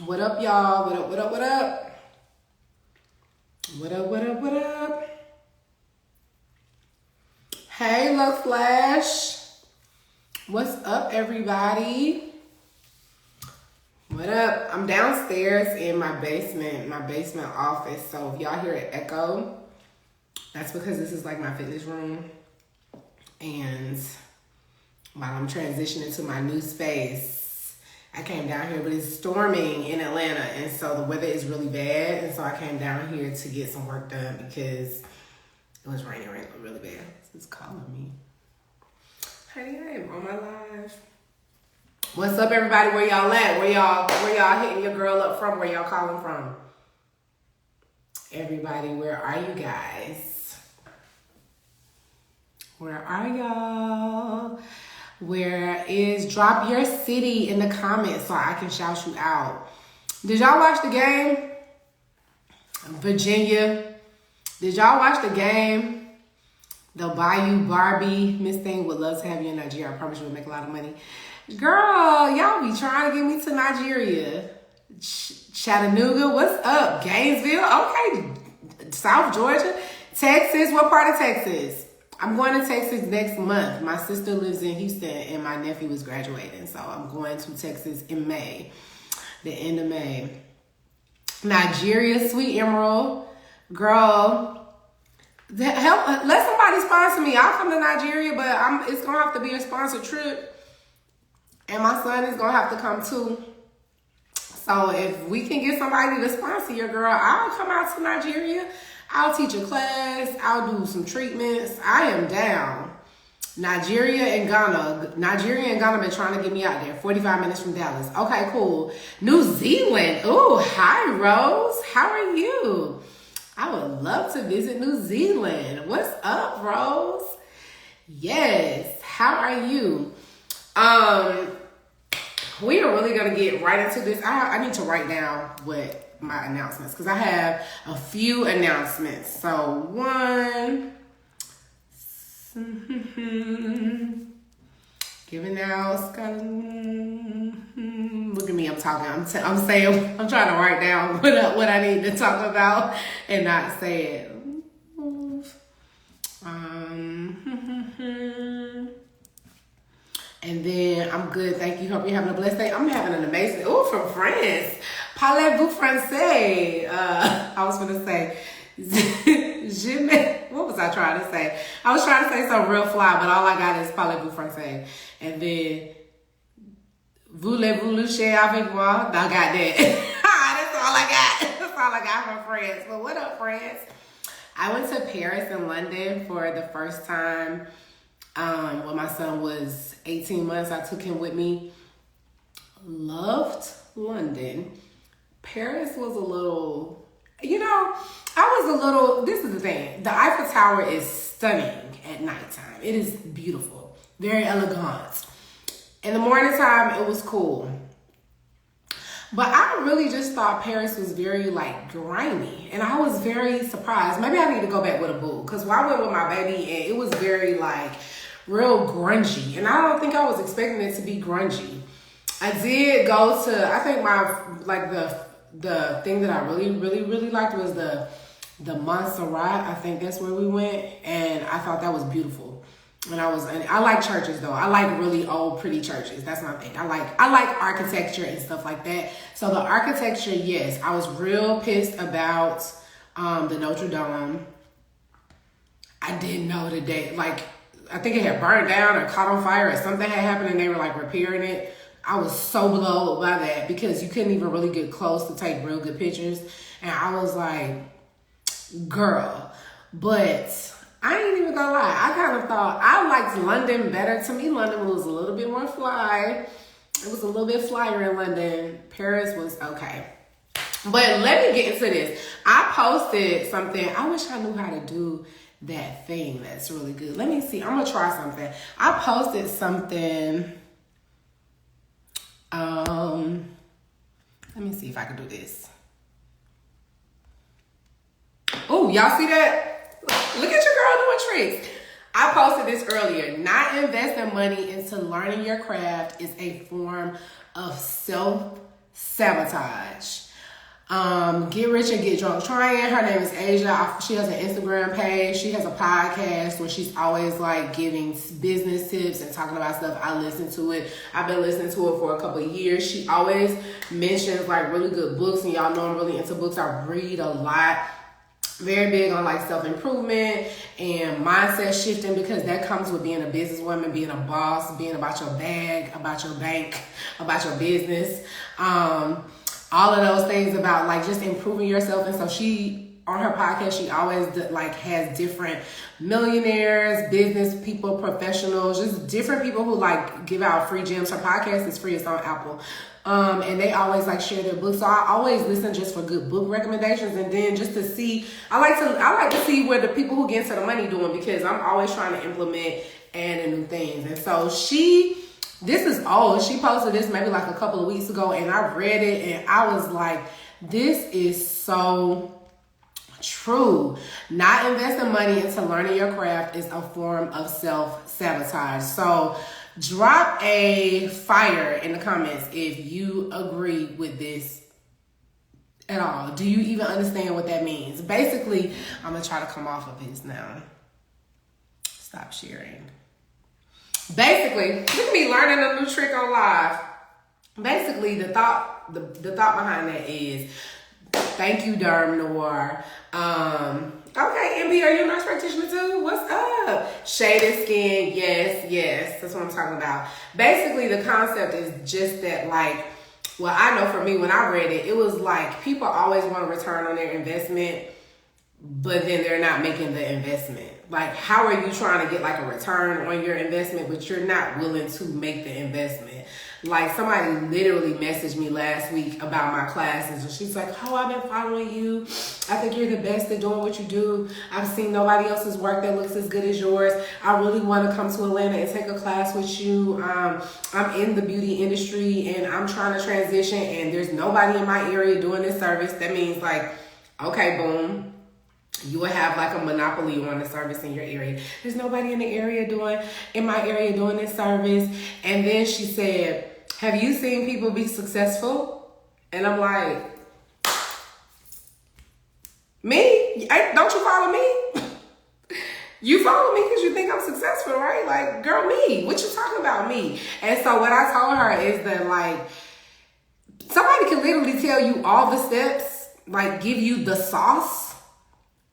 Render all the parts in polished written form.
What up, y'all? What up, what up, what up? What up, what up, what up? Hey, Love Flash. What's up, everybody? What up? I'm downstairs in my basement office. So if y'all hear an echo, that's because this is like my fitness room. And while I'm transitioning to my new space, I came down here, but it's storming in Atlanta, and so the weather is really bad, and so I came down here to get some work done because it was raining really bad. It's calling me. Honey, I am on my live. What's up, everybody? Where y'all at? Where y'all hitting your girl up from? Where y'all calling from? Everybody, where are you guys? Where are y'all? Where is, drop your city in the comments so I can shout you out. Did y'all watch the game? Virginia. Did y'all watch the game? They'll buy you Barbie. Miss Thing would love to have you in Nigeria. I promise you would make a lot of money. Girl, y'all be trying to get me to Nigeria. Chattanooga, what's up? Gainesville, okay. South Georgia. Texas, what part of Texas? I'm going to Texas next month. My sister lives in Houston and my nephew is graduating. So I'm going to Texas in May, the end of May. Nigeria, Sweet Emerald. Girl, help, let somebody sponsor me. I'll come to Nigeria, but it's going to have to be a sponsored trip. And my son is going to have to come too. So if we can get somebody to sponsor your girl, I'll come out to Nigeria. I'll teach a class. I'll do some treatments. I am down. Nigeria and Ghana been trying to get me out there. 45 minutes from Dallas. Okay, cool. New Zealand. Oh, hi, Rose. How are you? I would love to visit New Zealand. What's up, Rose? Yes. How are you? We are really going to get right into this. I need to write down what my announcements, because I have a few announcements. So one, giving out, look at me, I'm talking, I'm saying, I'm trying to write down what I need to talk about and not say it. And then I'm good, thank you. Hope you're having a blessed day. I'm having an amazing, from France. Parlez-vous français? I was going to say, what was I trying to say? I was trying to say something real fly, but all I got is parlez-vous français. And then, voulez-vous lucher avec moi? I got that. That's all I got. That's all I got from France. But what up, France? I went to Paris and London for the first time. When my son was 18 months, I took him with me. Loved London. Paris was a little, this is the thing. The Eiffel Tower is stunning at nighttime. It is beautiful. Very elegant. In the morning time, it was cool. But I really just thought Paris was very, grimy. And I was very surprised. Maybe I need to go back with a boo. Because I went with my baby, and it was very, real grungy. And I don't think I was expecting it to be grungy. I did go to, I think the thing that I really, really, really liked was the Montserrat. I think that's where we went. And I thought that was beautiful. And I like churches though. I like really old, pretty churches. That's my thing. I like architecture and stuff like that. So the architecture, yes. I was real pissed about the Notre Dame. I didn't know the day. I think it had burned down or caught on fire or something had happened and they were repairing it. I was so blown by that because you couldn't even really get close to take real good pictures. And I was like, girl, but I ain't even gonna lie. I kind of thought I liked London better. To me, London was a little bit more fly. It was a little bit flyer in London. Paris was okay. But let me get into this. I posted something. I wish I knew how to do that thing that's really good. Let me see. I'm gonna try something. I posted something. Let me see if I can do this. Oh, y'all see that? Look at your girl doing tricks. I posted this earlier. Not investing money into learning your craft is a form of self Self-Sabotage. Get Rich and Get Drunk Trying. Her name is Asia. She has an Instagram page. She has a podcast where she's always like giving business tips and talking about stuff. I listen to it. I've been listening to it for a couple of years. She always mentions like really good books, and y'all know I'm really into books. I read a lot. Very big on like self-improvement and mindset shifting, because that comes with being a businesswoman, being a boss, being about your bag, about your bank, about your business. All of those things about like just improving yourself. And so she, on her podcast, she always like has different millionaires, business people, professionals, just different people who like give out free gems. Her podcast is free. It's on Apple. And they always like share their books. So I always listen just for good book recommendations, and then just to see, I like to see where the people who get into the money doing, because I'm always trying to implement adding new things. And so this is old. She posted this maybe like a couple of weeks ago, and I read it and I was like, this is so true. Not investing money into learning your craft is a form of self-sabotage. So drop a fire in the comments if you agree with this at all. Do you even understand what that means? Basically, I'm going to try to come off of this now. Stop sharing. Basically, look at me learning a new trick on live. Basically, the thought behind that is, thank you, Derm Noir. Okay, MB, are you a nurse practitioner too? What's up? Shaded skin, yes, that's what I'm talking about. Basically, the concept is just that, like, well, I know for me, when I read it, it was like people always want a return on their investment, but then they're not making the investment. Like, how are you trying to get like a return on your investment, but you're not willing to make the investment? Like, somebody literally messaged me last week about my classes, and she's like, oh, I've been following you. I think you're the best at doing what you do. I've seen nobody else's work that looks as good as yours. I really want to come to Atlanta and take a class with you. I'm in the beauty industry, and I'm trying to transition, and there's nobody in my area doing this service. That means, like, okay, boom. You will have like a monopoly on the service in your area. There's nobody in my area doing this service. And then she said, have you seen people be successful? And I'm like, me? Don't you follow me? You follow me because you think I'm successful, right? Like, girl, me. What you talking about, me? And so what I told her is that, like, somebody can literally tell you all the steps, like give you the sauce,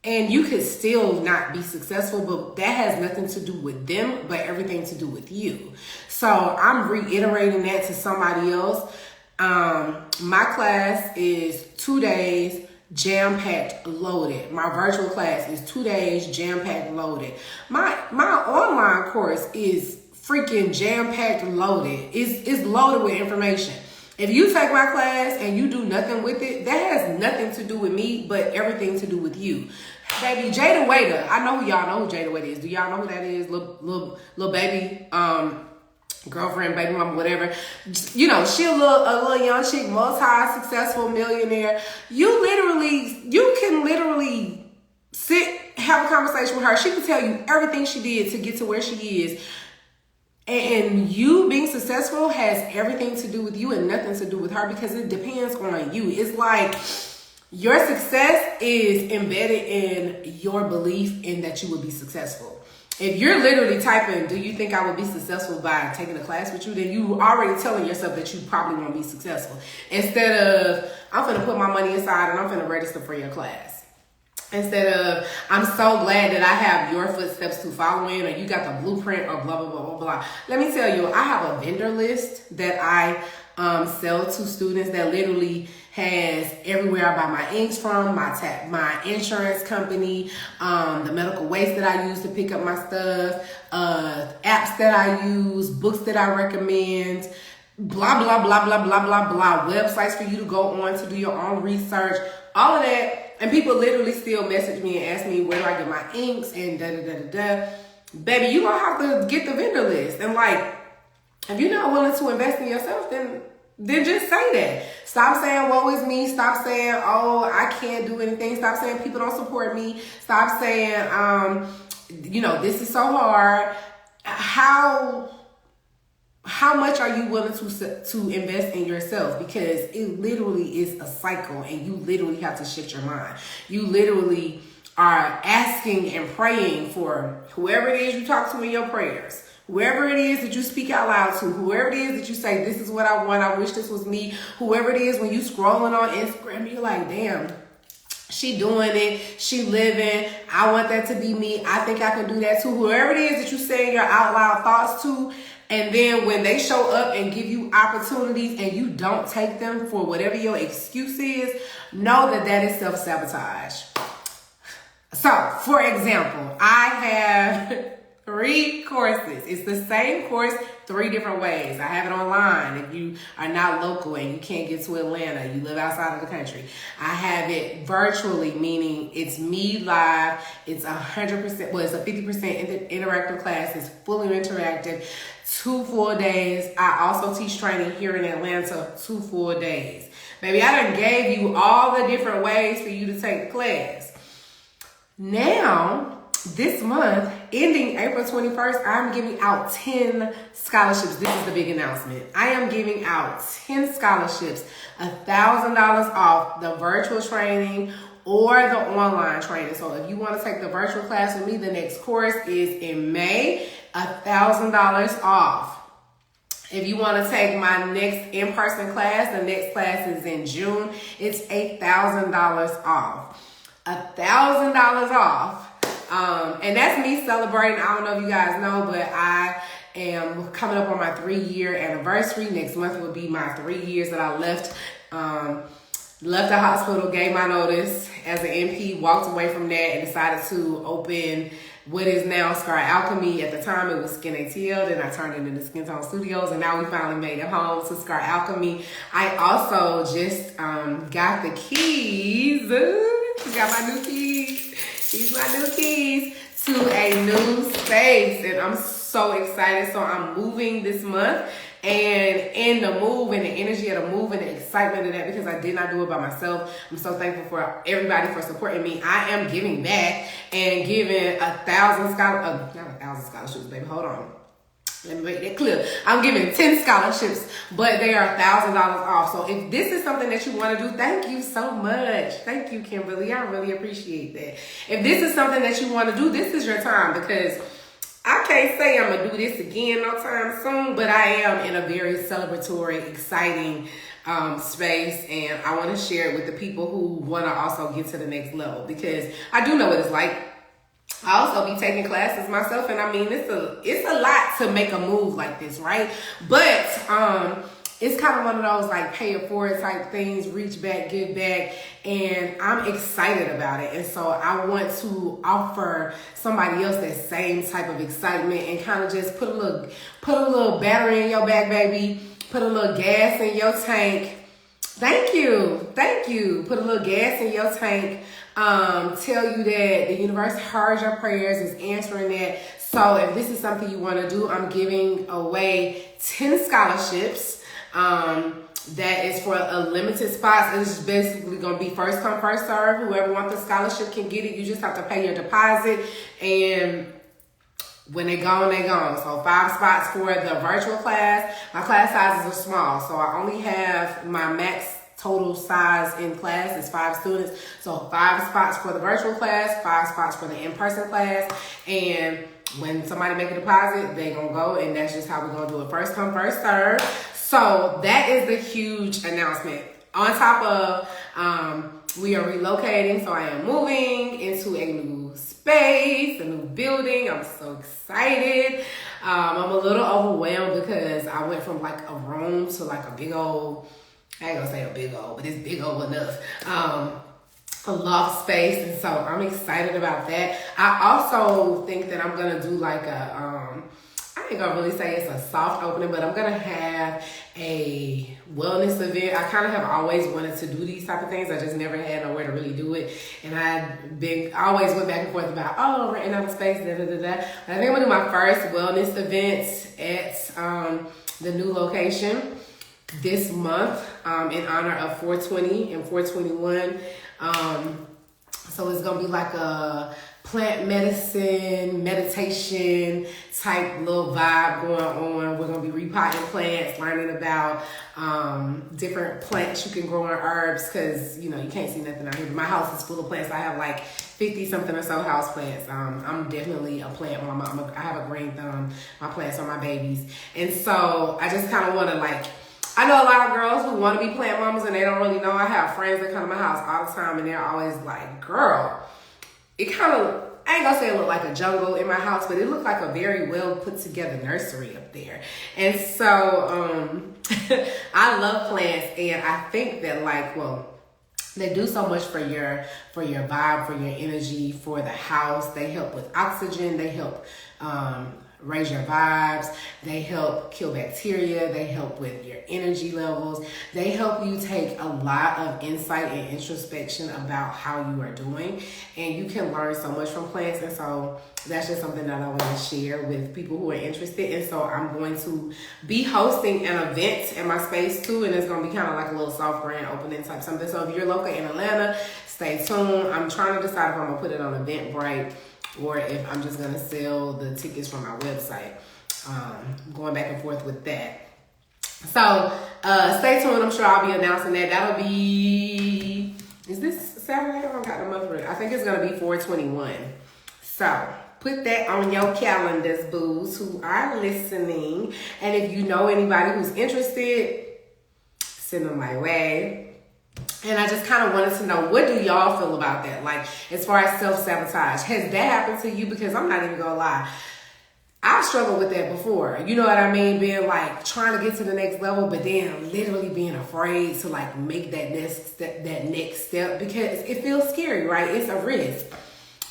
and you could still not be successful, but that has nothing to do with them, but everything to do with you. So I'm reiterating that to somebody else. My class is 2 days, jam-packed, loaded. My virtual class is 2 days, jam-packed, loaded. My online course is freaking jam-packed, loaded. It's loaded with information. If you take my class and you do nothing with it, that has nothing to do with me, but everything to do with you. Baby, Jada Waiter. I know who y'all know who Jada Waiter is. Do y'all know who that is? Little baby, girlfriend, baby mama, whatever. You know, she a little young chick, multi-successful millionaire. You can literally have a conversation with her. She can tell you everything she did to get to where she is. And you being successful has everything to do with you and nothing to do with her, because it depends on you. It's like your success is embedded in your belief in that you will be successful. If you're literally typing, do you think I will be successful by taking a class with you? Then you already telling yourself that you probably won't be successful. Instead of, I'm finna put my money aside and I'm finna register for your class. Instead of, I'm so glad that I have your footsteps to follow in, or you got the blueprint, or blah, blah, blah, blah, blah. Let me tell you, I have a vendor list that I sell to students that literally has everywhere I buy my inks from, my insurance company, the medical waste that I use to pick up my stuff, apps that I use, books that I recommend, blah, blah, blah, blah, blah, blah, blah, websites for you to go on to do your own research, all of that. And people literally still message me and ask me, where do I get my inks and da-da-da-da-da. Baby, you don't have to get the vendor list. And like, if you're not willing to invest in yourself, then just say that. Stop saying, woe is me. Stop saying, oh, I can't do anything. Stop saying people don't support me. Stop saying, this is so hard. How how much are you willing to invest in yourself? Because it literally is a cycle, and you literally have to shift your mind. You literally are asking and praying for whoever it is you talk to in your prayers, whoever it is that you speak out loud to, whoever it is that you say, this is what I want, I wish this was me, whoever it is when you scrolling on Instagram, you're like, damn, she doing it, she living, I want that to be me, I think I can do that too. Whoever it is that you saying your out loud thoughts to, and then when they show up and give you opportunities and you don't take them for whatever your excuse is, know that that is self-sabotage. So, for example, I have 3 courses. It's the same course, 3 different ways. I have it online if you are not local and you can't get to Atlanta, you live outside of the country. I have it virtually, meaning it's me live. It's 100%, well, it's a 50% interactive class. It's fully interactive, 2 full days. I also teach training here in Atlanta, 2 full days. Baby, I done gave you all the different ways for you to take the class. Now, this month, ending April 21st, I'm giving out 10 scholarships. This is the big announcement. I am giving out 10 scholarships, $1,000 off the virtual training or the online training. So if you want to take the virtual class with me, the next course is in May, $1,000 off. If you want to take my next in-person class, the next class is in June, it's $8,000 off. $1,000 off. And that's me celebrating. I don't know if you guys know, but I am coming up on my 3-year anniversary. Next month will be my 3 years that I left the hospital, gave my notice as an NP, walked away from that, and decided to open what is now Scar Alchemy. At the time, it was Skin ATL. Then I turned it into Skin Tone Studios, and now we finally made it home to Scar Alchemy. I also just got the keys. Got my new keys. These my new keys to a new space, and I'm so excited. So I'm moving this month, and in the move and the energy of the move and the excitement of that, because I did not do it by myself, I'm so thankful for everybody for supporting me. I am giving back and giving 1,000 scholarships, not 1,000 scholarships, baby. Hold on. Let me make that clear. I'm giving 10 scholarships, but they are $1,000 off. So if this is something that you want to do, thank you so much. Thank you, Kimberly. I really appreciate that. If this is something that you want to do, this is your time, because I can't say I'm going to do this again no time soon, but I am in a very celebratory, exciting space, and I want to share it with the people who want to also get to the next level, because I do know what it's like. I also be taking classes myself, and I mean, it's a lot to make a move like this, right? But it's kind of one of those like pay it forward type things, reach back, give back, and I'm excited about it. And so I want to offer somebody else that same type of excitement, and kind of just put a little battery in your back, baby. Put a little gas in your tank. Thank you. Put a little gas in your tank. Tell you that the universe heard your prayers, is answering that. So if this is something you want to do, I'm giving away 10 scholarships. That is for a limited spots. It's basically going to be first come, first serve. Whoever wants the scholarship can get it. You just have to pay your deposit, and when they're gone, they're gone. So 5 spots for the virtual class. My class sizes are small, so I only have my max total size in class is 5 students. So 5 spots for the virtual class, 5 spots for the in-person class. And when somebody make a deposit, they gonna go, and that's just how we're gonna do it. First come, first serve. So that is the huge announcement. On top of, we are relocating, so I am moving into a new space, a new building. I'm so excited. I'm a little overwhelmed because I went from like a room to like a big old, I ain't gonna say a big old, but it's big old enough. A loft space, and so I'm excited about that. I also think that I'm gonna do like a, I ain't gonna really say it's a soft opening, but I'm gonna have a wellness event. I kind of have always wanted to do these type of things. I just never had nowhere to really do it, and I always went back and forth about renting out a space, da da da da. I think I'm gonna do my first wellness event at the new location this month in honor of 420 and 421. So it's gonna be like a plant medicine, meditation type little vibe going on. We're going to be repotting plants, learning about different plants you can grow in herbs, because, you can't see nothing out here. But my house is full of plants. I have like 50 something or so house plants. I'm definitely a plant mama. I have a green thumb. My plants are my babies. And so I just kind of want to I know a lot of girls who want to be plant mamas and they don't really know. I have friends that come to my house all the time and they're always like, girl, it kind of, I ain't gonna say it looked like a jungle in my house, but it looked like a very well put together nursery up there. And so I love plants, and I think that they do so much for your vibe, for your energy, for the house. They help with oxygen. They help raise your vibes. They help kill bacteria. They help with your energy levels. They help you take a lot of insight and introspection about how you are doing. And you can learn so much from plants. And so that's just something that I want to share with people who are interested. And so I'm going to be hosting an event in my space too. And it's going to be kind of like a little soft grand opening type something. So if you're local in Atlanta, stay tuned. I'm trying to decide if I'm going to put it on Eventbrite or if I'm just going to sell the tickets from my website. Going back and forth with that. So stay tuned. I'm sure I'll be announcing that. That'll be, is this Saturday? I don't got the month right. I think it's going to be 4/21. So put that on your calendars, boos, who are listening. And if you know anybody who's interested, send them my way. And I just kind of wanted to know, what do y'all feel about that? Like, as far as self-sabotage, has that happened to you? Because I'm not even gonna lie, I've struggled with that before. You know what I mean? Being like trying to get to the next level, but then literally being afraid to like make that next step because it feels scary, right? It's a risk.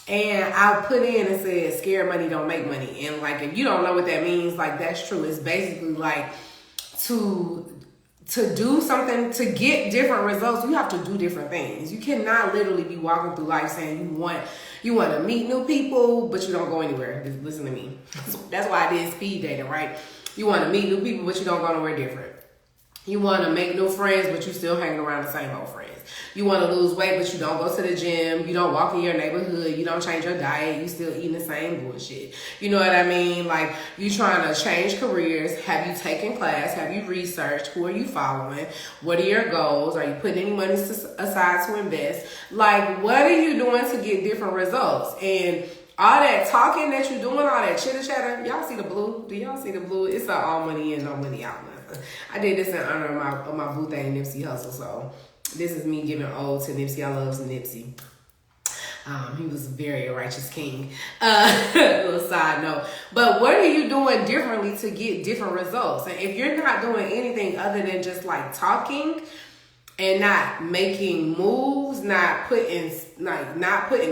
And I put in and said, scared money don't make money. And like, if you don't know what that means, like, that's true. It's basically like to do something, to get different results, you have to do different things. You cannot literally be walking through life saying you want to meet new people, but you don't go anywhere. Just listen to me. That's why I did speed dating, right? You want to meet new people, but you don't go nowhere different. You want to make new friends, but you still hanging around the same old friends. You want to lose weight, but you don't go to the gym. You don't walk in your neighborhood. You don't change your diet. You still eating the same bullshit. You know what I mean? Like, you trying to change careers. Have you taken class? Have you researched? Who are you following? What are your goals? Are you putting any money aside to invest? Like, what are you doing to get different results? And all that talking that you're doing, all that chitter chatter, y'all see the blue? Do y'all see the blue? It's an all money in, no money out. I did this in honor of my boo thing, Nipsey Hussle. So this is me giving ode to Nipsey. I love Nipsey. He was a very righteous king. Little side note. But what are you doing differently to get different results? And if you're not doing anything other than just like talking and not making moves, not putting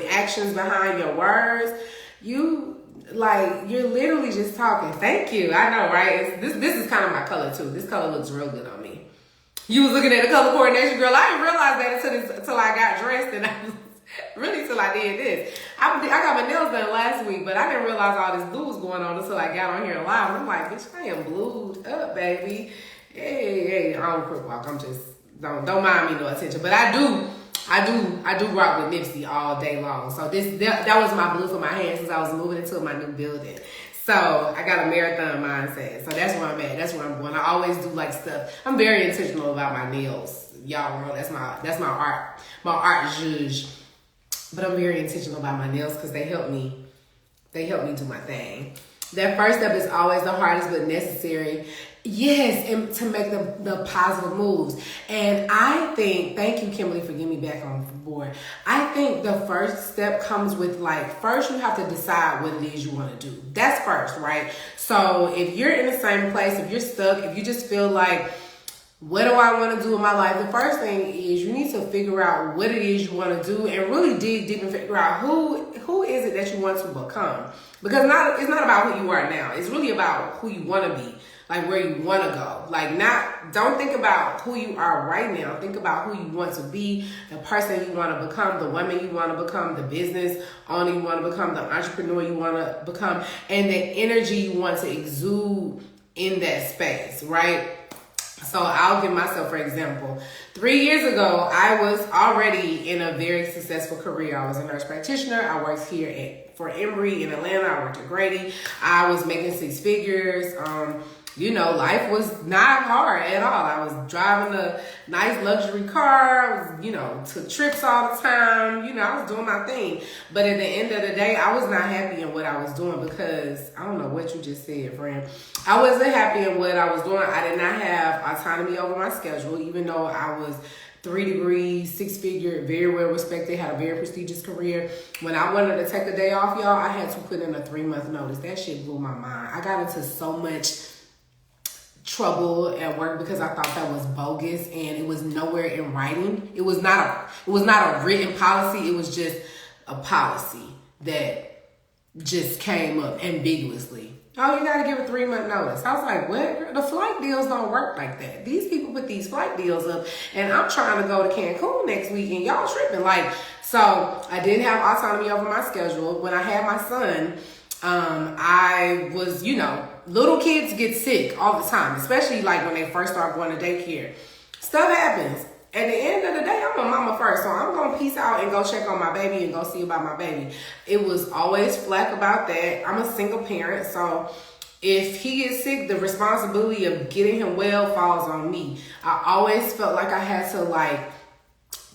actions behind your words, you're literally just talking. Thank you. I know, right? This is kind of my color too. This color looks real good on me. You was looking at the color coordination, girl. I didn't realize that until I got dressed, and till I did this. I got my nails done last week, but I didn't realize all this blue was going on until I got on here live. I'm like, bitch, I am blued up, baby. Hey, I don't quick walk. I'm just don't mind me no attention, but I do rock with Nipsey all day long. So that was my blue for my hands since I was moving into my new building. So I got a marathon mindset. So that's where I'm at. That's where I'm going. I always do like stuff. I'm very intentional about my nails. Y'all know that's my art zhuzh. But I'm very intentional about my nails because they help me do my thing. That first step is always the hardest but necessary. Yes, and to make the positive moves. And I think, thank you, Kimberly, for getting me back on board. I think the first step comes with first you have to decide what it is you want to do. That's first, right? So if you're in the same place, if you're stuck, if you just feel like, what do I want to do in my life? The first thing is you need to figure out what it is you want to do and really dig deep and figure out who is it that you want to become. Because it's not about who you are now. It's really about who you want to be. Like where you want to go. Don't think about who you are right now. Think about who you want to be, the person you want to become, the woman you want to become, the business owner you want to become, the entrepreneur you want to become, and the energy you want to exude in that space, right? So I'll give myself, for example, 3 years ago, I was already in a very successful career. I was a nurse practitioner. I worked here for Emory in Atlanta. I worked at Grady. I was making 6 figures. Life was not hard at all. I was driving a nice luxury car. I was, took trips all the time. I was doing my thing. But at the end of the day, I was not happy in what I was doing because I don't know what you just said, friend. I wasn't happy in what I was doing. I did not have autonomy over my schedule, even though I was 3 degrees, 6 figure, very well respected, had a very prestigious career. When I wanted to take a day off, y'all, I had to put in a 3-month notice. That shit blew my mind. I got into so much trouble at work because I thought that was bogus and it was nowhere in writing. It was not a written policy. It was just a policy that just came up ambiguously. Oh, you gotta give a 3-month notice. I was like, what? The flight deals don't work like that. These people put these flight deals up and I'm trying to go to Cancun next week and y'all tripping. So I didn't have autonomy over my schedule. When I had my son, I was, little kids get sick all the time, especially when they first start going to daycare. Stuff happens. At the end of the day, I'm a mama first, so I'm going to peace out and go check on my baby and go see about my baby. It was always flack about that. I'm a single parent, so if he gets sick, the responsibility of getting him well falls on me. I always felt like I had to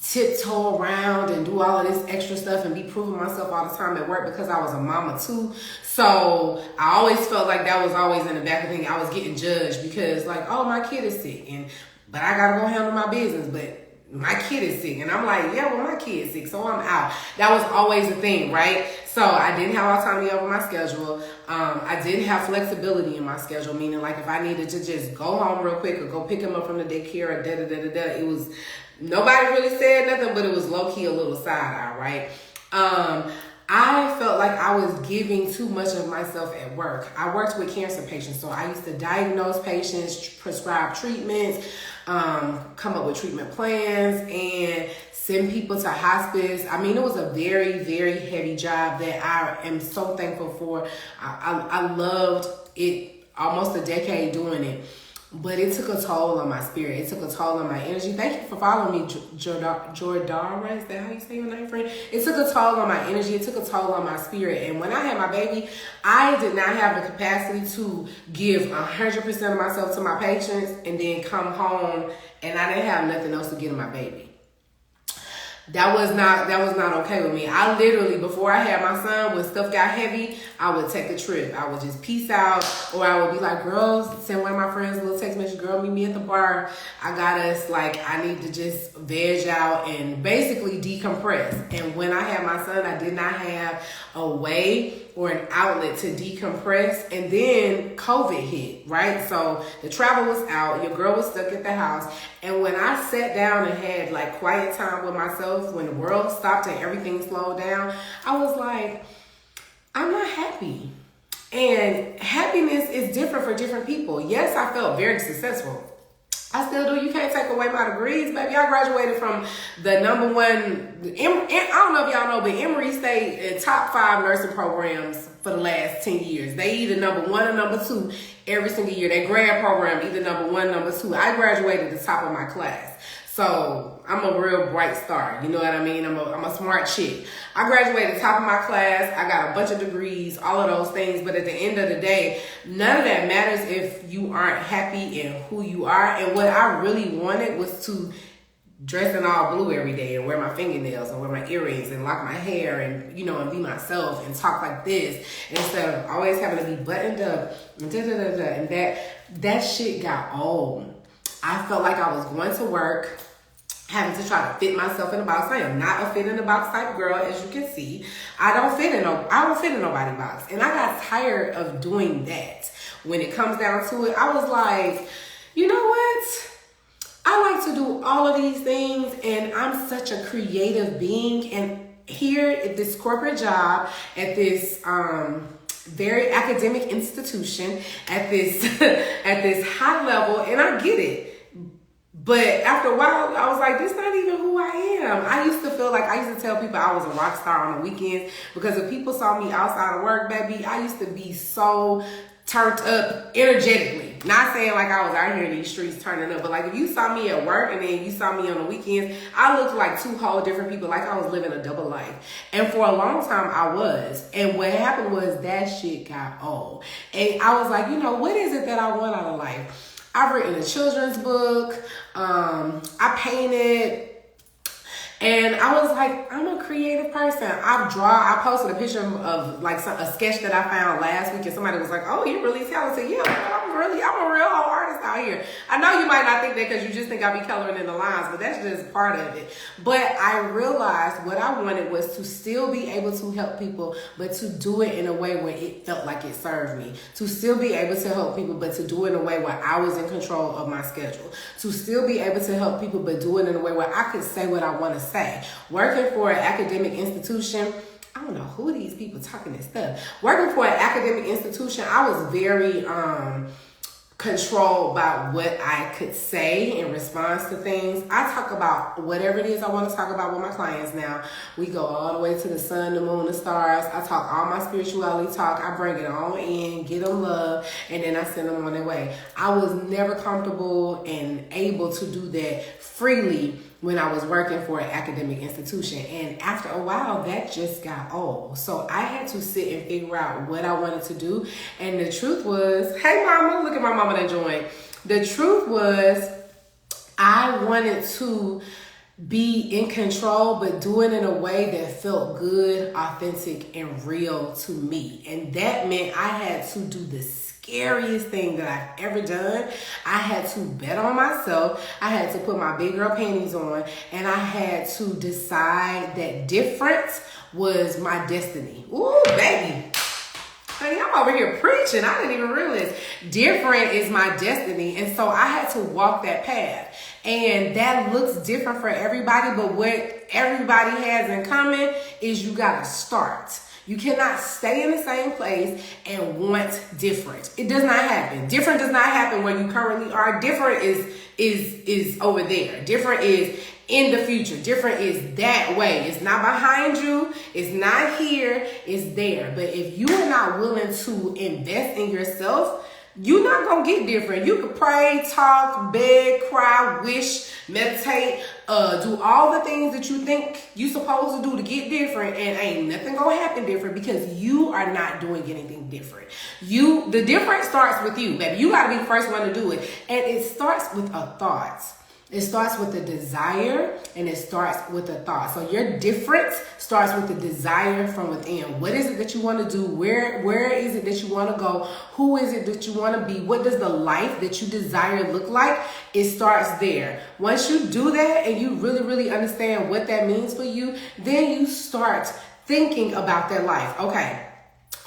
tiptoe around and do all of this extra stuff and be proving myself all the time at work because I was a mama too. So I always felt like that was always in the back of the thing. I was getting judged because my kid is sick but I gotta go handle my business, but my kid is sick. And I'm like, yeah, well, my kid's sick, so I'm out. That was always a thing, right? So I didn't have autonomy over my schedule. I didn't have flexibility in my schedule, meaning if I needed to just go home real quick or go pick him up from the daycare or it was, nobody really said nothing, but it was low-key a little side-eye, right? I felt like I was giving too much of myself at work. I worked with cancer patients, so I used to diagnose patients, prescribe treatments, come up with treatment plans, and send people to hospice. I mean, it was a very, very heavy job that I am so thankful for. I loved it, almost a decade doing it. But it took a toll on my spirit. It took a toll on my energy. Thank you for following me, Jordara. Is that how you say your name, friend? It took a toll on my energy. It took a toll on my spirit. And when I had my baby, I did not have the capacity to give 100% of myself to my patients and then come home and I didn't have nothing else to give to my baby. That was not okay with me. I literally, before I had my son, when stuff got heavy, I would take a trip. I would just peace out, or I would be like, girls, send one of my friends a little text message, girl, meet me at the bar. I got us, I need to just veg out and basically decompress. And when I had my son, I did not have a way or an outlet to decompress. And then COVID hit, right? So the travel was out, your girl was stuck at the house. And when I sat down and had quiet time with myself, when the world stopped and everything slowed down, I was like, I'm not happy. And happiness is different for different people. Yes, I felt very successful. I still do. You can't take away my degrees, baby. I graduated from the number one, I don't know if y'all know, but Emory stayed in top 5 nursing programs for the last 10 years. They either number 1 or number 2 every single year. That grad program, either number 1, number 2. I graduated the top of my class. So I'm a real bright star. You know what I mean? I'm a smart chick. I graduated top of my class. I got a bunch of degrees, all of those things. But at the end of the day, none of that matters if you aren't happy in who you are. And what I really wanted was to dress in all blue every day and wear my fingernails and wear my earrings and lock my hair and, and be myself and talk like this instead of always having to be buttoned up and da-da-da-da. And that shit got old. I felt like I was going to work, having to try to fit myself in a box. I am not a fit in a box type girl, as you can see. I don't fit in nobody's box. And I got tired of doing that. When it comes down to it, I was like, you know what? I like to do all of these things, and I'm such a creative being. And here at this corporate job, at this very academic institution, at this at this high level, and I get it. But after a while, I was like, this is not even who I am. I used to tell people I was a rock star on the weekends because if people saw me outside of work, baby, I used to be so turned up energetically. Not saying like I was out here in these streets turning up, but like if you saw me at work and then you saw me on the weekends, I looked like two whole different people, like I was living a double life. And for a long time I was. And what happened was that shit got old. And I was like, you know, what is it that I want out of life? I've written a children's book. I painted. And I was like, I'm a creative person. I posted a picture of like a sketch that I found last week, and somebody was like, oh, you're really talented. Yeah, I'm a real whole artist out here. I know you might not think that because you just think I be coloring in the lines, but that's just part of it. But I realized what I wanted was to still be able to help people, but to do it in a way where it felt like it served me. To still be able to help people, but to do it in a way where I was in control of my schedule. To still be able to help people, but do it in a way where I could say what I want to say. Working for an academic institution, I don't know who these people talking this stuff. Working for an academic institution, I was very controlled by what I could say in response to things. I talk about whatever it is I want to talk about with my clients now. We go all the way to the sun, the moon, the stars. I talk all my spirituality talk. I bring it all in, get them love, and then I send them on their way. I was never comfortable and able to do that freely when I was working for an academic institution. And after a while, that just got old. So I had to sit and figure out what I wanted to do. And the truth was, hey mama, look at my mama that joined. The truth was, I wanted to be in control, but do it in a way that felt good, authentic, and real to me. And that meant I had to do the scariest thing that I've ever done. I had to bet on myself. I had to put my big girl panties on, and I had to decide that different was my destiny. Ooh, baby. Honey, I'm over here preaching. I didn't even realize different is my destiny. And so I had to walk that path. And that looks different for everybody, but what everybody has in common is you gotta start. You cannot stay in the same place and want different. It does not happen. Different does not happen where you currently are. Different is over there. Different is in the future. Different is that way. It's not behind you. It's not here. It's there. But if you are not willing to invest in yourself, you're not going to get different. You can pray, talk, beg, cry, wish, meditate, do all the things that you think you're supposed to do to get different, and ain't nothing going to happen different because you are not doing anything different. The difference starts with you, baby. You got to be the first one to do it. And it starts with a thought. It starts with a desire, and it starts with a thought. So your difference starts with the desire from within. What is it that you want to do? Where is it that you want to go? Who is it that you want to be? What does the life that you desire look like? It starts there. Once you do that and you really, really understand what that means for you, then you start thinking about that life. Okay.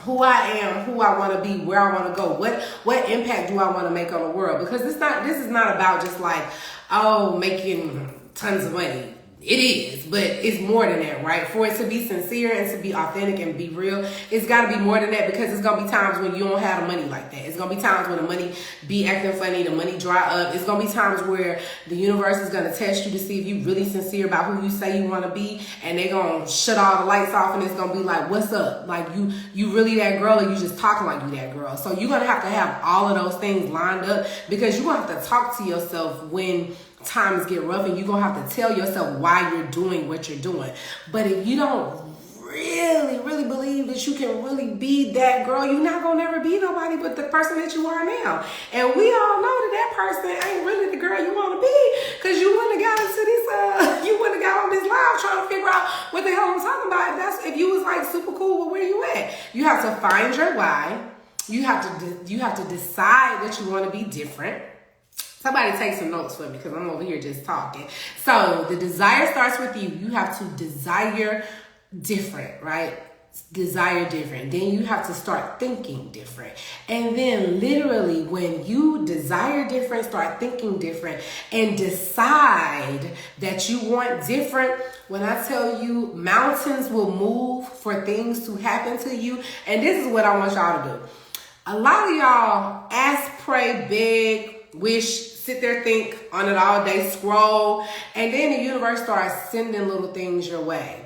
Who I am, who I want to be, where I want to go, what impact do I want to make on the world? Because this is not about just like, oh, making tons of money. It is, but it's more than that, right? For it to be sincere and to be authentic and be real, it's got to be more than that, because it's going to be times when you don't have the money like that. It's going to be times when the money be acting funny, the money dry up. It's going to be times where the universe is going to test you to see if you're really sincere about who you say you want to be, and they're going to shut all the lights off, and it's going to be like, what's up? Like, you really that girl, or you just talking like you that girl? So you're going to have all of those things lined up, because you're going to have to talk to yourself when times get rough, and you're going to have to tell yourself why you're doing what you're doing. But if you don't really, really believe that you can really be that girl, you're not going to never be nobody but the person that you are now. And we all know that person ain't really the girl you want to be, because you wouldn't have got into this, you wouldn't have got on this live trying to figure out what the hell I'm talking about. If you was like super cool with where you at. You have to find your why. You have to decide that you want to be different. Somebody take some notes for me, because I'm over here just talking. So the desire starts with you. You have to desire different, right? Desire different. Then you have to start thinking different. And then literally when you desire different, start thinking different, and decide that you want different, when I tell you mountains will move for things to happen to you. And this is what I want y'all to do. A lot of y'all ask, pray, beg, wish, sit there, think on it all day, scroll, and then the universe starts sending little things your way.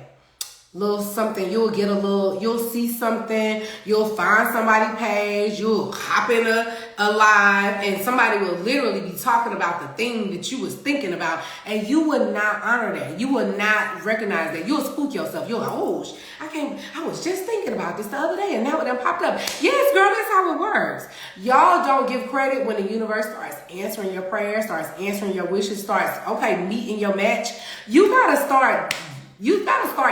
little something, you'll see something, you'll find somebody's page, you'll hop in a live, and somebody will literally be talking about the thing that you was thinking about, and you would not honor that. You would not recognize that. You'll spook yourself. You're like, oh, I was just thinking about this the other day, and now it done popped up. Yes, girl, that's how it works. Y'all don't give credit when the universe starts answering your prayers, starts answering your wishes, starts, meeting your match. You gotta start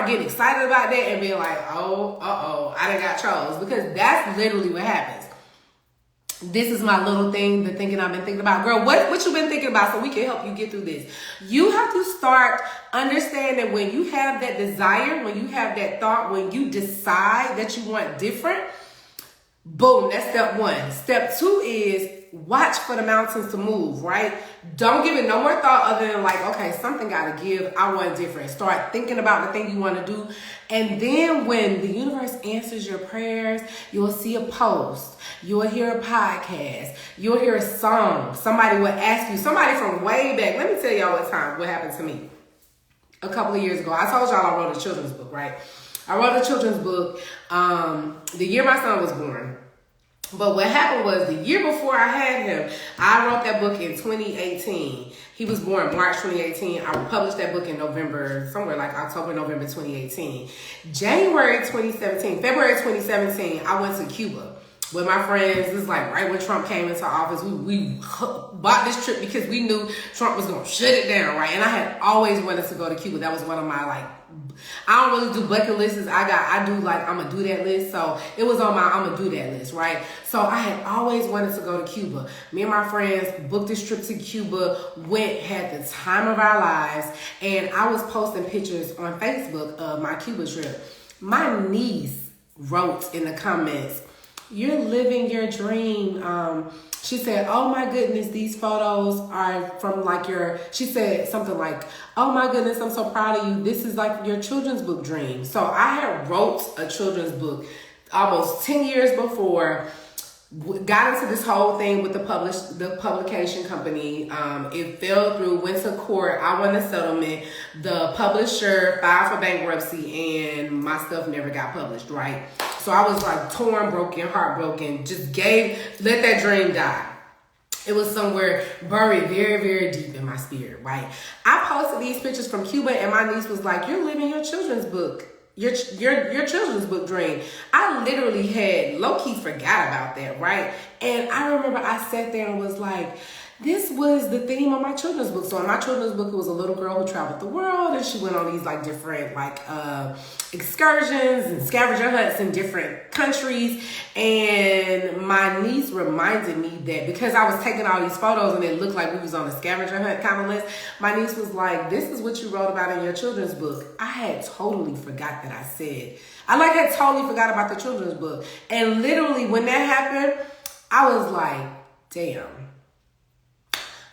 getting excited about that and being like, I done got chose. Because that's literally what happens. This is my little thing, the thinking I've been thinking about. Girl, what you been thinking about so we can help you get through this? You have to start understanding when you have that desire, when you have that thought, when you decide that you want different, boom, that's step one. Step two is watch for the mountains to move, right? Don't give it no more thought other than like, okay, something gotta give. I want different. Start thinking about the thing you want to do. And then when the universe answers your prayers, you'll see a post. You'll hear a podcast. You'll hear a song. Somebody will ask you, somebody from way back. Let me tell y'all what happened to me. A couple of years ago, I told y'all I wrote a children's book, right? I wrote a children's book the year my son was born. But what happened was the year before I had him, I wrote that book in 2018. He was born March 2018. I published that book in November, somewhere like October, November 2018. February 2017, I went to Cuba with my friends. This is like right when Trump came into office. We bought this trip because we knew Trump was going to shut it down, right? And I had always wanted to go to Cuba. That was one of my I don't really do bucket lists. I do I'm gonna do that list. So it was on my I'm gonna do that list, right? So I had always wanted to go to Cuba. Me and my friends booked this trip to Cuba, had the time of our lives, and I was posting pictures on Facebook of my Cuba trip. My niece wrote in the comments, "You're living your dream." She said, "Oh my goodness, these photos are from she said something like, "Oh my goodness, I'm so proud of you. This is like your children's book dream." So I had wrote a children's book almost 10 years before, got into this whole thing with the publication company. It fell through, went to court. I won a settlement. The publisher filed for bankruptcy and my stuff never got published, right? So I was torn, broken, heartbroken, let that dream die. It was somewhere buried very, very deep in my spirit, right? I posted these pictures from Cuba and my niece was like, "You're living your children's book. Your children's book dream." I literally had low-key forgot about that, right? And I remember I sat there and was like, this was the theme of my children's book. So in my children's book, it was a little girl who traveled the world and she went on these different excursions and scavenger hunts in different countries. And my niece reminded me that because I was taking all these photos and it looked like we was on a scavenger hunt kind of list, my niece was like, "This is what you wrote about in your children's book." I had totally forgot that I said. I had totally forgot about the children's book. And literally when that happened, I was like, damn,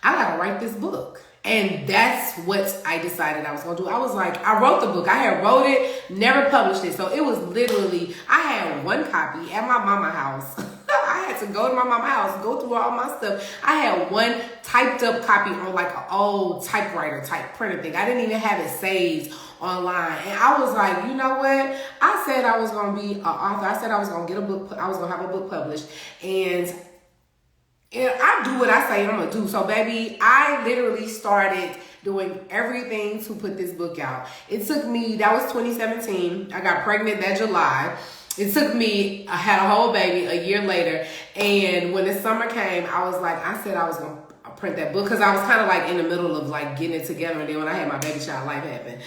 I gotta write this book. And that's what I decided I was gonna do. I was like, I wrote the book. I had wrote it, never published it. So it was literally, I had one copy at my mama's house. I had to go to my mama's house, go through all my stuff. I had one typed up copy on an old typewriter type printer thing. I didn't even have it saved online. And I was like, you know what? I said I was gonna be an author. I said I was gonna get a book, I was gonna have a book published. And I do what I say I'm gonna do. So baby, I literally started doing everything to put this book out. It took me, that was 2017. I got pregnant that July. It took me, I had a whole baby a year later. And when the summer came, I was like, I said I was gonna print that book because I was kind of in the middle of getting it together. And then when I had my baby child, life happened.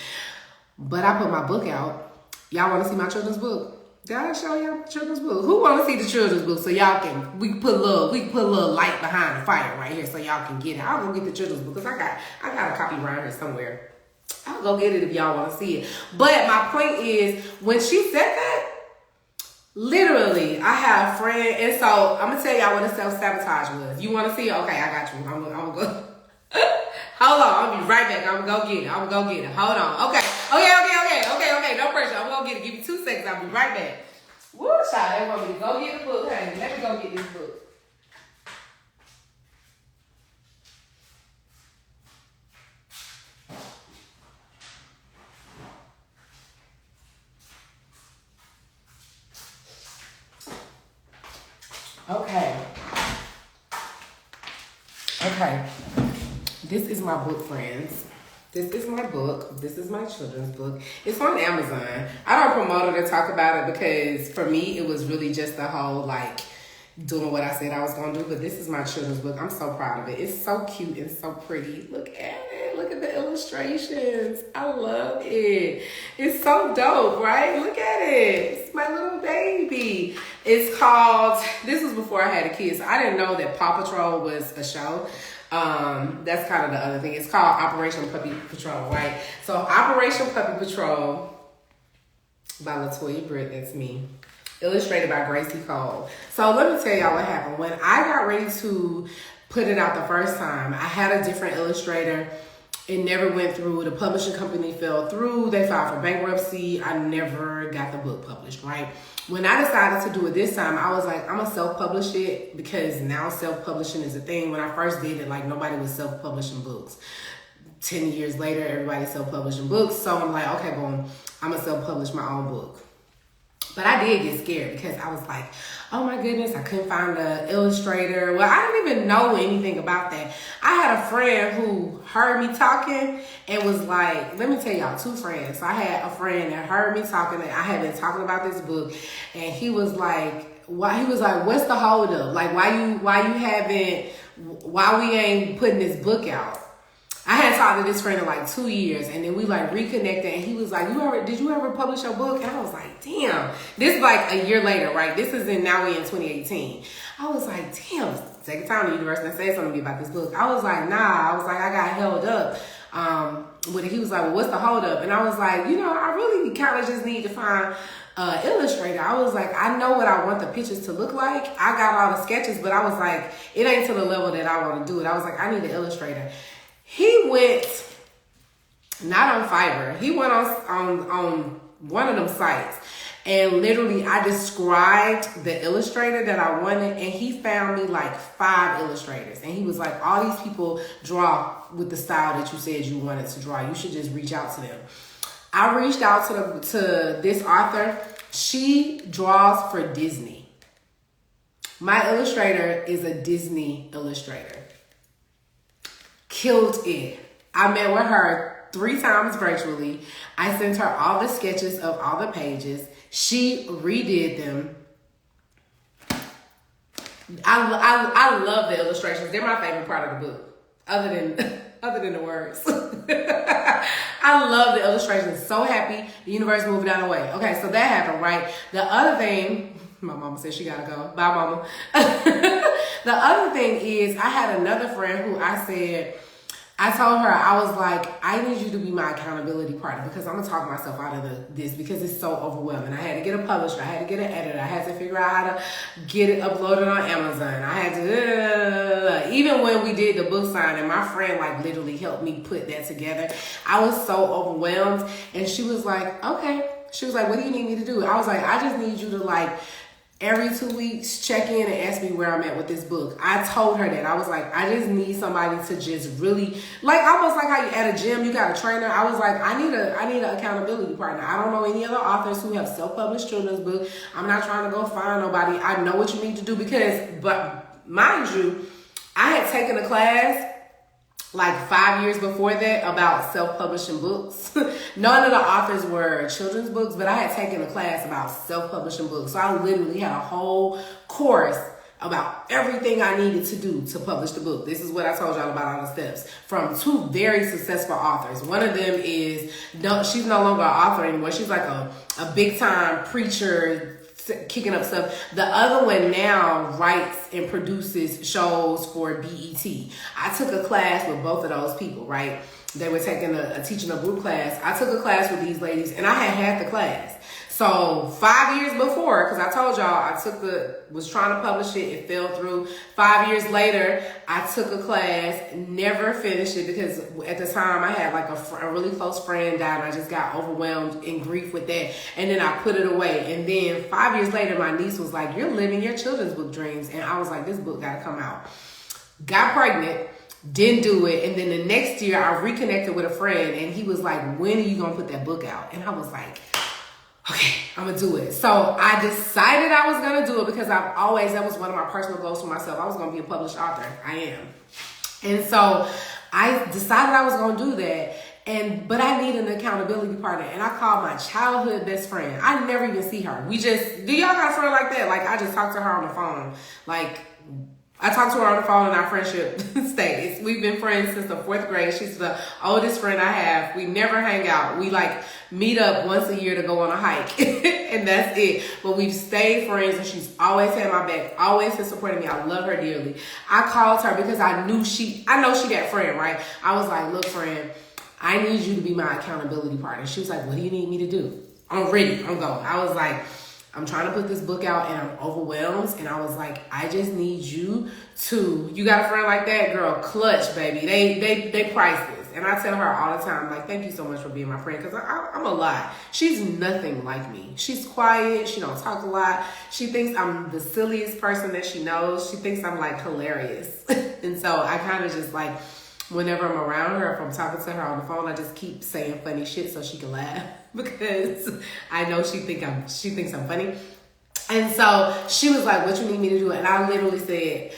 But I put my book out. Y'all want to see my children's book? Did I show y'all my children's book? Who want to see the children's book so y'all can, we can put a little light behind the fire right here so y'all can get it. I'll go get the children's book because I got a copy around here somewhere. I'll go get it if y'all want to see it. But my point is, when she said that, literally, I had a friend, and so I'm gonna tell y'all what a self-sabotage was. You want to see it? Okay, I got you. I'm gonna go. Hold on, I'll be right back. I'm gonna go get it. Hold on. Okay. No pressure. I'm gonna get it. Give me 2 seconds. I'll be right back. Woo, child, they want me to go get the book, honey. Let me go get this book. Okay, this is my book, friends. This is my book. This is my children's book. It's on Amazon. I don't promote it or talk about it because for me, it was really just the whole like doing what I said I was going to do. But this is my children's book. I'm so proud of it. It's so cute and so pretty. Look at it. Look at the illustrations. I love it. It's so dope, right? Look at it. It's my little baby. It's called, this was before I had a kid, so I didn't know that Paw Patrol was a show. That's kind of the other thing. It's called Operation Puppy Patrol, right? So Operation Puppy Patrol by LaToya Britt, that's me. Illustrated by Gracie Cole. So let me tell y'all what happened. When I got ready to put it out the first time, I had a different illustrator. It never went through. The publishing company fell through. They filed for bankruptcy. I never got the book published, right? When I decided to do it this time, I was like, I'm going to self-publish it because now self-publishing is a thing. When I first did it, like nobody was self-publishing books. 10 years later, everybody's self-publishing books. So I'm like, okay, boom, I'm going to self-publish my own book. But I did get scared because I was like, oh my goodness, I couldn't find an illustrator. Well, I didn't even know anything about that. I had a friend who heard me talking and was like, let me tell y'all, two friends. So I had a friend that heard me talking and I had been talking about this book, and he was like, what's the holdup? Like, why we ain't putting this book out? I had talked to this friend in like 2 years, and then we like reconnected, and he was like, did you ever publish your book? And I was like, damn. This is like a year later, right? This is now we in 2018. I was like, damn, second time the university said something to me about this book. I was like, nah. I was like, I got held up. But he was like, well, what's the holdup? And I was like, I really kind of just need to find illustrator. I was like, I know what I want the pictures to look like. I got all the sketches, but I was like, it ain't to the level that I want to do it. I was like, I need an illustrator. He went, not on Fiverr, he went on one of them sites, and literally I described the illustrator that I wanted, and he found me like 5 illustrators, and he was like, all these people draw with the style that you said you wanted to draw. You should just reach out to them. I reached out to this author. She draws for Disney. My illustrator is a Disney illustrator. Killed it. I met with her 3 times virtually. I sent her all the sketches of all the pages. She redid them. I love the illustrations. They're my favorite part of the book, other than the words. I love the illustrations. So happy the universe moved out of the way. Okay, so that happened, right? The other thing, my mama said she gotta go. Bye, mama. The other thing is, I had another friend who I told her, I was like, I need you to be my accountability partner because I'm going to talk myself out of this because it's so overwhelming. I had to get a publisher. I had to get an editor. I had to figure out how to get it uploaded on Amazon. I had to, even when we did the book signing, my friend like literally helped me put that together. I was so overwhelmed, and she was like, okay. She was like, what do you need me to do? I was like, I just need you to like, every 2 weeks, check in and ask me where I'm at with this book. I told her that. I was like, I just need somebody to just really, like almost like how you at a gym, you got a trainer. I was like, I need an accountability partner. I don't know any other authors who have self-published children's books. I'm not trying to go find nobody. I know what you need to do but mind you, I had taken a class like 5 years before that about self-publishing books. None of the authors were children's books, but I had taken a class about self-publishing books. So I literally had a whole course about everything I needed to do to publish the book. This is what I told y'all about all the steps from 2 very successful authors. One of them is, she's no longer an author anymore. She's like a big time preacher, kicking up stuff. The other one now writes and produces shows for BET. I took a class with both of those people, right? They were taking a teaching a group class. I took a class with these ladies, and I had the class. So 5 years before, because I told y'all I was trying to publish it, it fell through. 5 years later, I took a class, never finished it because at the time I had like a really close friend died, and I just got overwhelmed in grief with that. And then I put it away. And then 5 years later, my niece was like, you're living your children's book dreams. And I was like, this book got to come out. Got pregnant. Didn't do it. And then the next year I reconnected with a friend, and he was like, when are you going to put that book out? And I was like, okay, I'm going to do it. So I decided I was going to do it because that was one of my personal goals for myself. I was going to be a published author. I am. And so I decided I was going to do that. But I need an accountability partner. And I called my childhood best friend. I never even see her. Do y'all got a friend like that? Like, I just talk to her on the phone. Like, I talk to her on the phone and our friendship stays. We've been friends since the 4th grade. She's the oldest friend I have. We never hang out. We like meet up once a year to go on a hike and that's it. But we've stayed friends and she's always had my back, always been supporting me. I love her dearly. I called her because I know she that friend, right? I was like, look, friend, I need you to be my accountability partner. She was like, what do you need me to do? I'm ready. I'm going. I was like, I'm trying to put this book out and I'm overwhelmed. And I was like, I just need you got a friend like that? Girl, clutch, baby. They priceless. And I tell her all the time, like, thank you so much for being my friend. Because I'm a lot. She's nothing like me. She's quiet. She don't talk a lot. She thinks I'm the silliest person that she knows. She thinks I'm like hilarious. And so I kind of just like, whenever I'm around her, if I'm talking to her on the phone, I just keep saying funny shit so she can laugh because I know she thinks I'm funny. And so she was like, what you need me to do? And I literally said,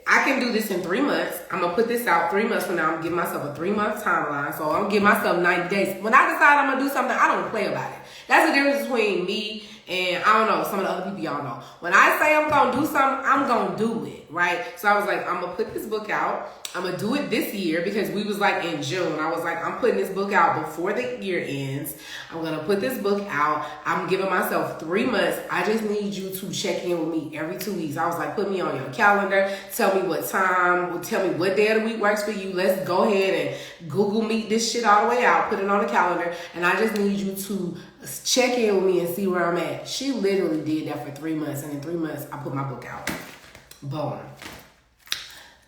I can do this in 3 months. I'm going to put this out 3 months from now. I'm going to give myself a 3-month timeline. So I'm going to give myself 90 days. When I decide I'm going to do something, I don't play about it. That's the difference between me and, I don't know, some of the other people y'all know. When I say I'm going to do something, I'm going to do it, right? So I was like, I'm going to put this book out. I'm going to do it this year because we was like in June. I was like, I'm putting this book out before the year ends. I'm going to put this book out. I'm giving myself 3 months. I just need you to check in with me every 2 weeks. I was like, put me on your calendar. Tell me what time. Tell me what day of the week works for you. Let's go ahead and Google Meet this shit all the way out. Put it on the calendar. And I just need you to check in with me and see where I'm at. She literally did that for 3 months. And in 3 months, I put my book out. Boom.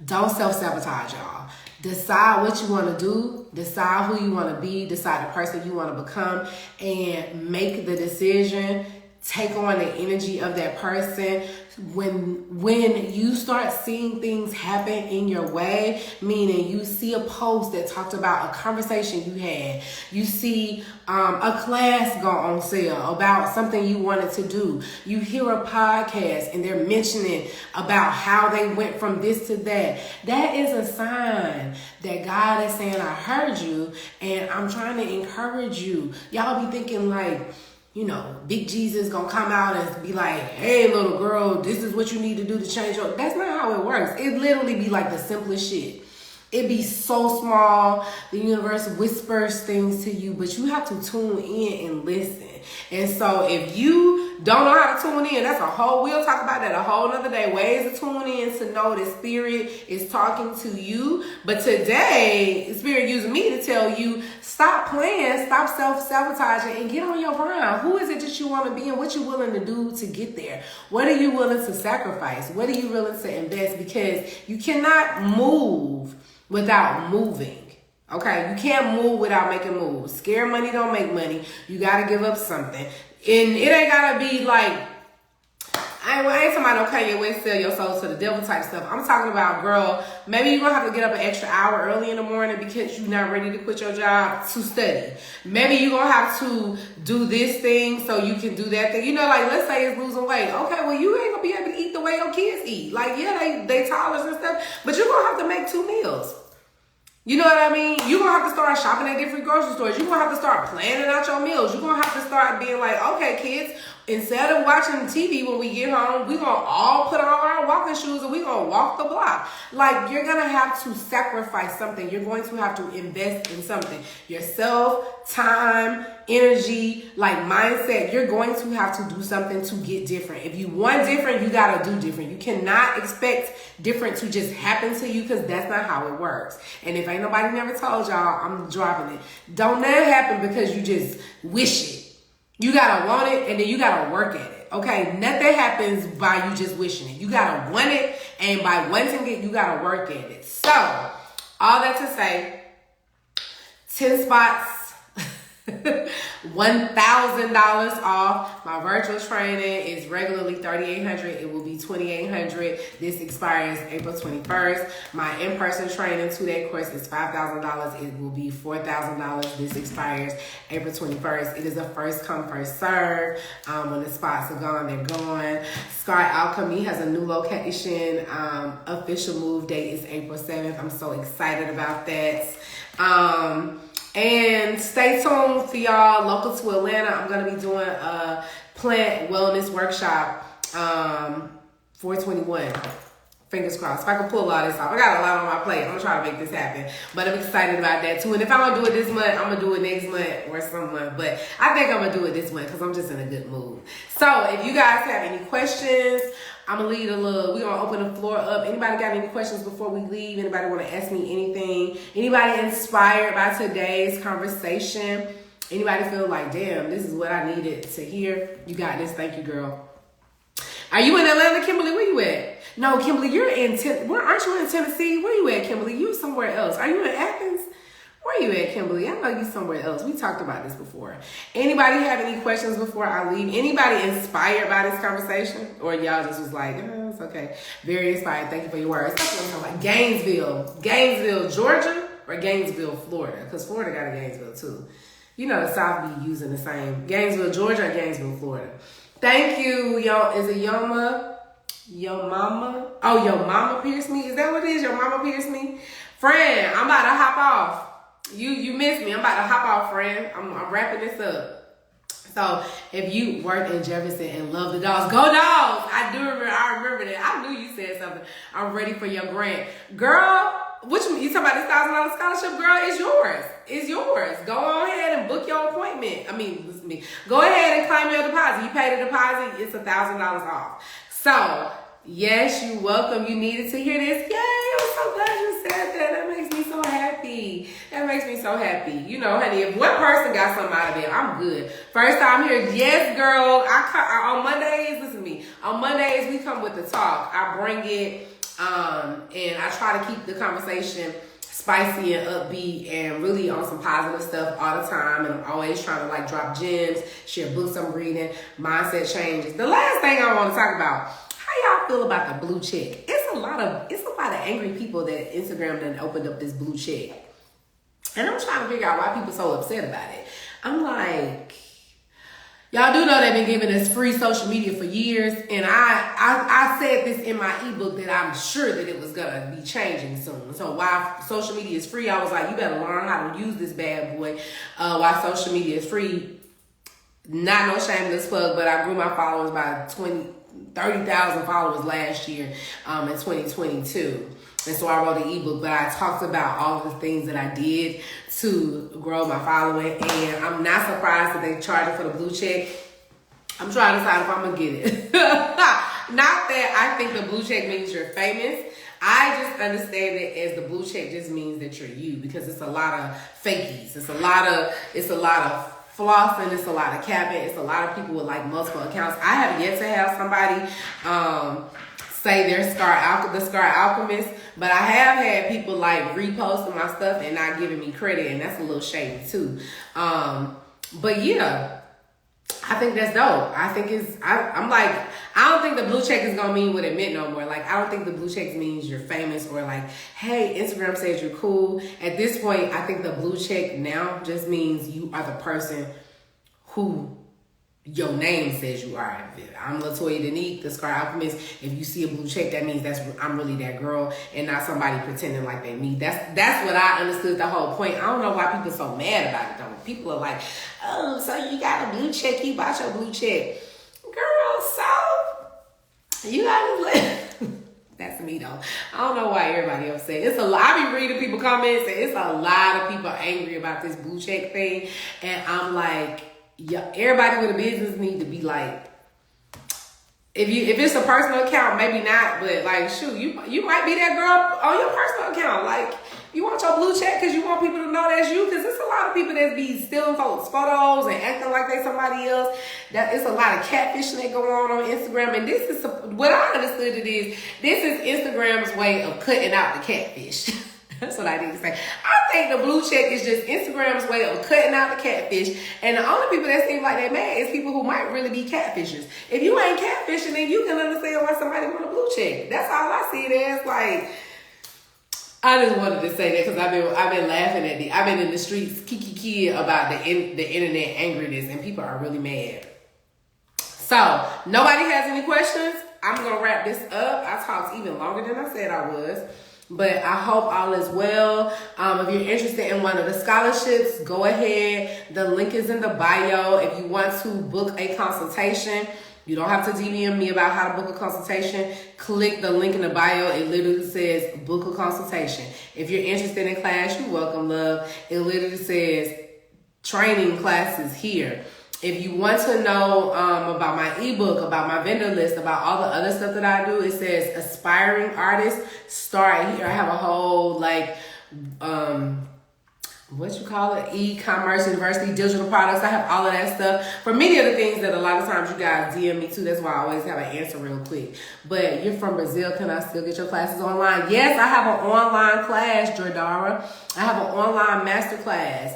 Don't self-sabotage, y'all. Decide what you want to do. Decide who you want to be. Decide the person you want to become. And make the decision. Take on the energy of that person. When you start seeing things happen in your way, meaning you see a post that talked about a conversation you had, you see a class go on sale about something you wanted to do, you hear a podcast and they're mentioning about how they went from this to that, that is a sign that God is saying, I heard you and I'm trying to encourage you. Y'all be thinking like, you know, Big Jesus gonna come out and be like, hey, little girl, this is what you need to do to change your... That's not how it works. It literally be like the simplest shit. It be so small. The universe whispers things to you, but you have to tune in and listen. And so if you don't know how to tune in, we'll talk about that a whole nother day. Ways to tune in to know that Spirit is talking to you. But today, Spirit using me to tell you, stop playing, stop self-sabotaging, and get on your grind. Who is it that you want to be and what you're willing to do to get there? What are you willing to sacrifice? What are you willing to invest? Because you cannot move without moving. Okay, you can't move without making moves. Scared money don't make money. You gotta give up something. And it ain't gotta be like, I ain't talking about no Kanye West sell your soul to the devil type stuff. I'm talking about, girl, maybe you're gonna have to get up an extra hour early in the morning because you're not ready to quit your job to study. Maybe you're gonna have to do this thing so you can do that thing. You know, like, let's say it's losing weight. Okay, well, you ain't gonna be able to eat the way your kids eat. Like, yeah, they toddlers and stuff, but you're gonna have to make 2 meals. You know what I mean? You're going to have to start shopping at different grocery stores. You're going to have to start planning out your meals. You're going to have to start being like, okay, kids, instead of watching TV when we get home, we're going to all put on our walking shoes and we're going to walk the block. Like, you're going to have to sacrifice something. You're going to have to invest in something. Yourself, time, energy, like mindset. You're going to have to do something to get different. If you want different, you got to do different. You cannot expect different to just happen to you because that's not how it works. And if ain't nobody never told y'all, I'm dropping it. Don't let it happen because you just wish it. You got to want it and then you got to work at it. Okay, nothing happens by you just wishing it. You got to want it, and by wanting it, you got to work at it. So, all that to say, 10 spots $1,000 off. My virtual training is regularly $3,800. It will be $2,800. This expires April 21st. My in-person training 2-day course is $5,000. It will be $4,000. This expires April 21st. It is a first come, first serve. When the spots are gone, they're gone. Scar Alchemy has a new location. Official move date is April 7th. I'm so excited about that. And stay tuned for y'all local to Atlanta. I'm going to be doing a plant wellness workshop 421. Fingers crossed. If I can pull all this off. I got a lot on my plate. I'm going to try to make this happen. But I'm excited about that too. And if I don't do it this month, I'm going to do it next month or some month. But I think I'm going to do it this month because I'm just in a good mood. So if you guys have any questions, I'm going to leave we're going to open the floor up. Anybody got any questions before we leave? Anybody want to ask me anything? Anybody inspired by today's conversation? Anybody feel like, damn, this is what I needed to hear? You got this. Thank you, girl. Are you in Atlanta, Kimberly? Where you at? No, Kimberly, you're in aren't you in Tennessee? Where you at, Kimberly? You somewhere else. Are you in Athens? Where you at, Kimberly? I know you somewhere else. We talked about this before. Anybody have any questions before I leave? Anybody inspired by this conversation? Or y'all just was like, oh, it's okay. Very inspired. Thank you for your words. That's what I'm talking about. Gainesville, Georgia, or Gainesville, Florida? Because Florida got a Gainesville too. You know the South be using the same. Gainesville, Georgia, or Gainesville, Florida? Thank you, yo. Is it Yoma? Yo mama? Oh, yo mama pierced me? Is that what it is? Your mama pierced me? Friend, I'm about to hop off. You missed me. I'm about to hop off, friend. I'm wrapping this up. So if you work in Jefferson and love the dogs, go dogs. I remember that. I knew you said something. I'm ready for your grant. Girl, you talking about this $1,000 scholarship, girl? It's yours. It's yours. Go on ahead and book your appointment. Listen to me. Go ahead and claim your deposit. You pay the deposit, it's $1,000 off. So, yes, you're welcome. You needed to hear this. Yay, I'm so glad you said that. That makes me so happy. You know, honey, if one person got something out of it, I'm good. First time here, yes, girl. On Mondays, listen to me. On Mondays, we come with the talk. I bring it, and I try to keep the conversation spicy and upbeat and really on some positive stuff all the time. And I'm always trying to drop gems, share books I'm reading, mindset changes. The last thing I want to talk about, how y'all feel about the blue check? It's a lot of angry people that Instagram done opened up this blue check. And I'm trying to figure out why people so upset about it. I'm like, y'all do know they've been giving us free social media for years. And I said this in my ebook that I'm sure that it was going to be changing soon. So while social media is free, I was like, you better learn how to use this bad boy. While social media is free, not no shameless plug, but I grew my followers by 30,000 followers last year in 2022. And so I wrote an ebook, but I talked about all of the things that I did to grow my following. And I'm not surprised that they charge for the blue check. I'm trying to decide if I'm going to get it. Not that I think the blue check means you're famous. I just understand it as the blue check just means that you're you, because it's a lot of fakies. It's a lot of flossing, it's a lot of capping, it's a lot of people with multiple accounts. I have yet to have somebody say they're the Scar Alchemist, but I have had people reposting my stuff and not giving me credit, and that's a little shady too. But yeah, I think that's dope. I don't think the blue check is gonna mean what it meant no more. I don't think the blue check means you're famous or hey, Instagram says you're cool. At this point, I think the blue check now just means you are the person who your name says you are. I'm Latoya Denique, the Scar Alchemist. If you see a blue check, that means I'm really that girl and not somebody pretending like they me. That's what I understood the whole point. I don't know why people are so mad about it though. People are like, oh, so you got a blue check, you bought your blue check. Girl, so you gotta That's me though. I don't know why everybody upset. It's a lot. I be reading people comments and it's a lot of people angry about this blue check thing. And I'm like, yeah, everybody with a business need to be if it's a personal account, maybe not, but shoot, you might be that girl on your personal account. You want your blue check because you want people to know that's you, because there's a lot of people that be stealing folks' photos and acting like they somebody else. It's a lot of catfishing that go on Instagram, and this is what I understood it is. This is Instagram's way of cutting out the catfish. That's what I need to say. I think the blue check is just Instagram's way of cutting out the catfish. And the only people that seem like they're mad is people who might really be catfishers. If you ain't catfishing, then you can understand why somebody want a blue check. That's all I see it as. Like, I just wanted to say that because I've been laughing at I've been in the streets kiki about the internet angriness, and people are really mad. So nobody has any questions. I'm gonna wrap this up. I talked even longer than I said I was, but I hope all is well. If you're interested in one of the scholarships, go ahead. The link is in the bio. If you want to book a consultation, you don't have to DM me about how to book a consultation. Click the link in the bio. It literally says book a consultation. If you're interested in class, you're welcome, love. It literally says training classes here. If you want to know about my ebook, about my vendor list, about all the other stuff that I do, it says aspiring artists, start here. I have a whole e-commerce university, digital products. I have all of that stuff for many of the things that a lot of times you guys DM me too. That's why I always have an answer real quick. But you're from Brazil. Can I still get your classes online? Yes, I have an online class, Jordara. I have an online master class.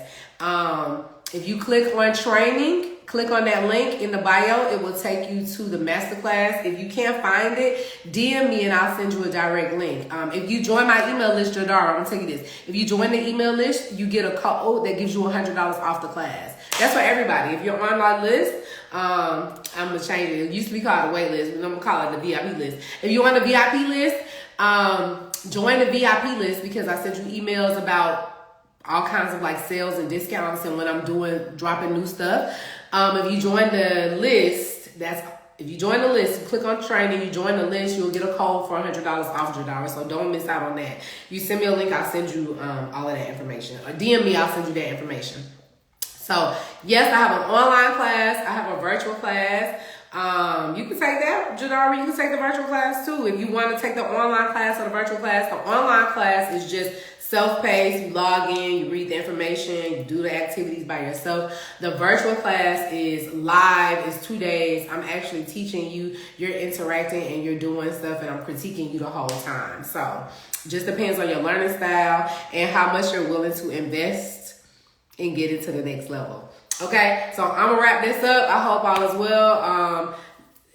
If you click on training, click on that link in the bio, it will take you to the masterclass. If you can't find it, DM me and I'll send you a direct link. If you join my email list, Jordara, I'm gonna tell you this. If you join the email list, you get a code that gives you $100 off the class. That's for everybody. If you're on my list, I'm gonna change it. It used to be called a wait list, but I'm gonna call it the VIP list. If you're on the VIP list, join the VIP list because I send you emails about all kinds of like sales and discounts and when I'm dropping new stuff. If you join the list, if you join the list, you click on training, you join the list, you'll get a code for $100 off Jordara. So don't miss out on that. You send me a link, I'll send you all of that information. Or DM me, I'll send you that information. So yes, I have an online class. I have a virtual class. You can take that, Jordara. You can take the virtual class too. If you want to take the online class or the virtual class, the online class is just self-paced. You log in, you read the information, you do the activities by yourself. The virtual class is live. It's 2 days. I'm actually teaching you. You're interacting and you're doing stuff and I'm critiquing you the whole time. So just depends on your learning style and how much you're willing to invest and get it to the next level. Okay, so I'm gonna wrap this up. I hope all is well.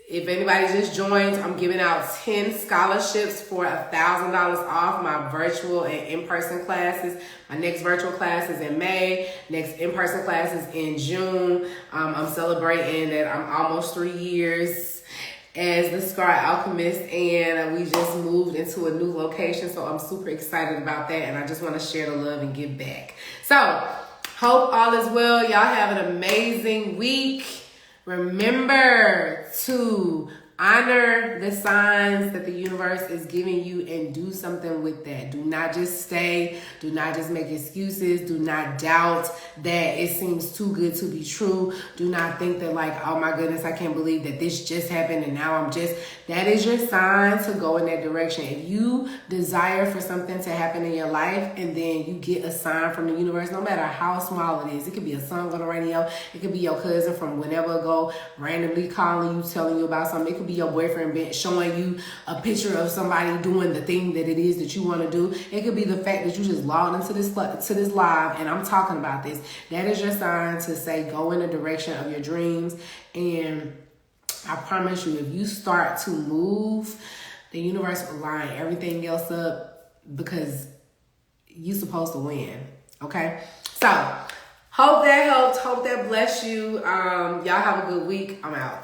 If anybody just joined, I'm giving out 10 scholarships for $1,000 off my virtual and in-person classes. My next virtual class is in May. Next in-person class is in June. I'm celebrating that I'm almost 3 years as the Scar Alchemist, and we just moved into a new location. So I'm super excited about that, and I just want to share the love and give back. So hope all is well. Y'all have an amazing week. Remember to honor the signs that the universe is giving you and do something with that. Do not just stay. Do not just make excuses. Do not doubt that it seems too good to be true. Do not think that like, oh my goodness, I can't believe that this just happened and now that is your sign to go in that direction. If you desire for something to happen in your life and then you get a sign from the universe, no matter how small it is, it could be a song on the radio, it could be your cousin from whenever ago randomly calling you, telling you about something, it could be your boyfriend showing you a picture of somebody doing the thing that it is that you want to do. It could be the fact that you just logged into this live and I'm talking about this. That is your sign to say go in the direction of your dreams. And I promise you, if you start to move, the universe will line everything else up because you're supposed to win. Okay? So, hope that helped. Hope that blessed you. Y'all have a good week. I'm out.